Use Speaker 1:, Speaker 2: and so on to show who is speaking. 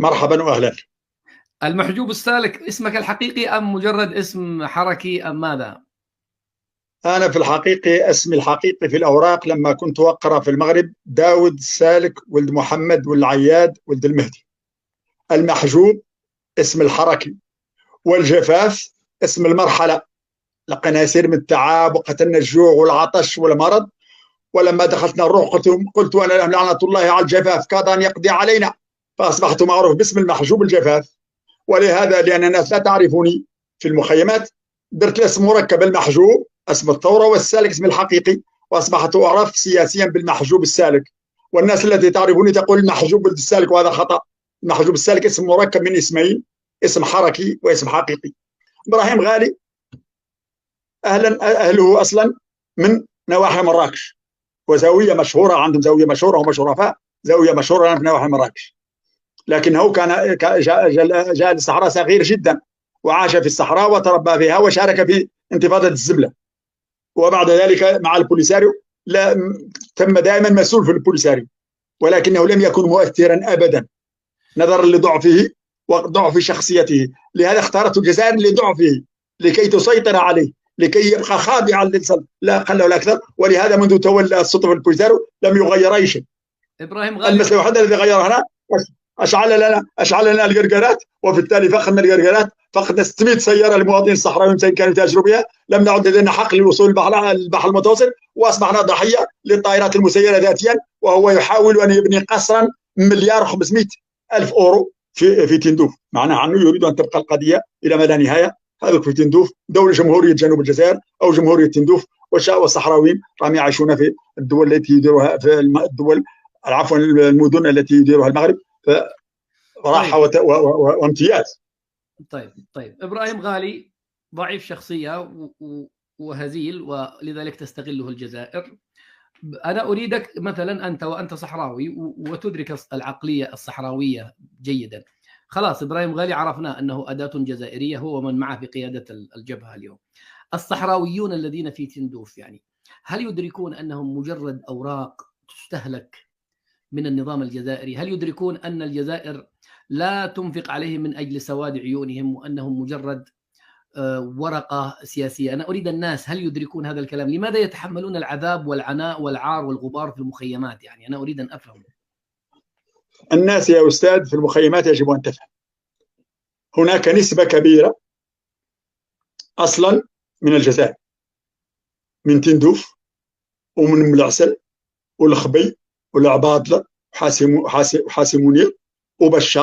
Speaker 1: مرحبا وأهلا.
Speaker 2: المحجوب السالك اسمك الحقيقي أم مجرد اسم حركي أم ماذا؟
Speaker 1: أنا في الحقيقة اسمي الحقيقي في الأوراق لما كنت أقرأ في المغرب داود السالك ولد محمد والعياد ولد المهدي. المحجوب اسم الحركي، والجفاف اسم المرحلة. لقينا يسير من التعب وقتلنا الجوع والعطش والمرض، ولما دخلتنا الروح قلت أنا لعنة الله على الجفاف كاد أن يقضي علينا، فأصبحت معروف باسم المحجوب الجفاف. ولهذا لأن الناس لا تعرفني في المخيمات درت اسم مركب المحجوب اسم الثورة، والسالك اسم الحقيقي، وأصبحت أعرف سياسيا بالمحجوب السالك. والناس التي تعرفني تقول المحجوب السالك، وهذا خطأ. المحجوب السالك اسم مركب من اسمين، اسم حركي واسم حقيقي. إبراهيم غالي أهله أصلا من نواحي مراكش، وزاوية مشهورة عندهم، زاوية مشهورة هم شرفاء، زاوية مشهورة في نواحي مراكش. لكنه كان جاء للصحراء صغير جدا، وعاش في الصحراء وتربى فيها وشارك في انتفاضة الزبلة، وبعد ذلك مع البوليساريو لا تم دائما مسؤول في البوليساريو، ولكنه لم يكن مؤثرا أبدا نظرا لضعفه وضعف شخصيته. لهذا اختارته الجزائر لضعفه، لكي تسيطر عليه، لكي يبقى خاضعا للسلطة لا أقل ولا أكثر. ولهذا منذ تولى السلطة في البوليساريو لم يغير أي شيء.
Speaker 2: إبراهيم غالي،
Speaker 1: المسألة الوحيدة الذي غيرها أشعل لنا القرقرات، وبالتالي فقدنا القرقرات، فقدنا 600 سيارة للمواطنين الصحراويين كانوا يتاجروا بها، لم نعد لدينا حق للوصول البحر المتوسط، وأصبحنا ضحية للطائرات المسيرة ذاتيا. وهو يحاول أن يبني قصرا مليار 500 ألف أورو في تندوف، معناها أنه يريد أن تبقى القضية إلى ما لا نهاية. هذا في تندوف دولة جمهورية جنوب الجزائر أو جمهورية تندوف، والصحراويين راهم يعيشون في الدول التي يديروها، في الدول عفوا المدن التي يديرها المغرب، راحة وامتياز.
Speaker 2: طيب إبراهيم غالي ضعيف شخصية وهزيل، ولذلك تستغله الجزائر. أنا أريدك مثلا وأنت صحراوي وتدرك العقلية الصحراوية جيدا. خلاص إبراهيم غالي عرفنا أنه أداة جزائرية، هو ومن معه في قيادة الجبهة اليوم. الصحراويون الذين في تندوف يعني هل يدركون أنهم مجرد أوراق تستهلك من النظام الجزائري؟ هل يدركون أن الجزائر لا تنفق عليهم من أجل سواد عيونهم، وأنهم مجرد ورقة سياسية؟ أنا أريد الناس هل يدركون هذا الكلام؟ لماذا يتحملون العذاب والعناء والعار والغبار في المخيمات؟ يعني أنا أريد أن أفهم.
Speaker 1: الناس يا أستاذ في المخيمات يجب أن تفهم، هناك نسبة كبيرة أصلا من الجزائر، من تندوف ومن ملعسل والخبي والعباطلة وحاسم منير وبشار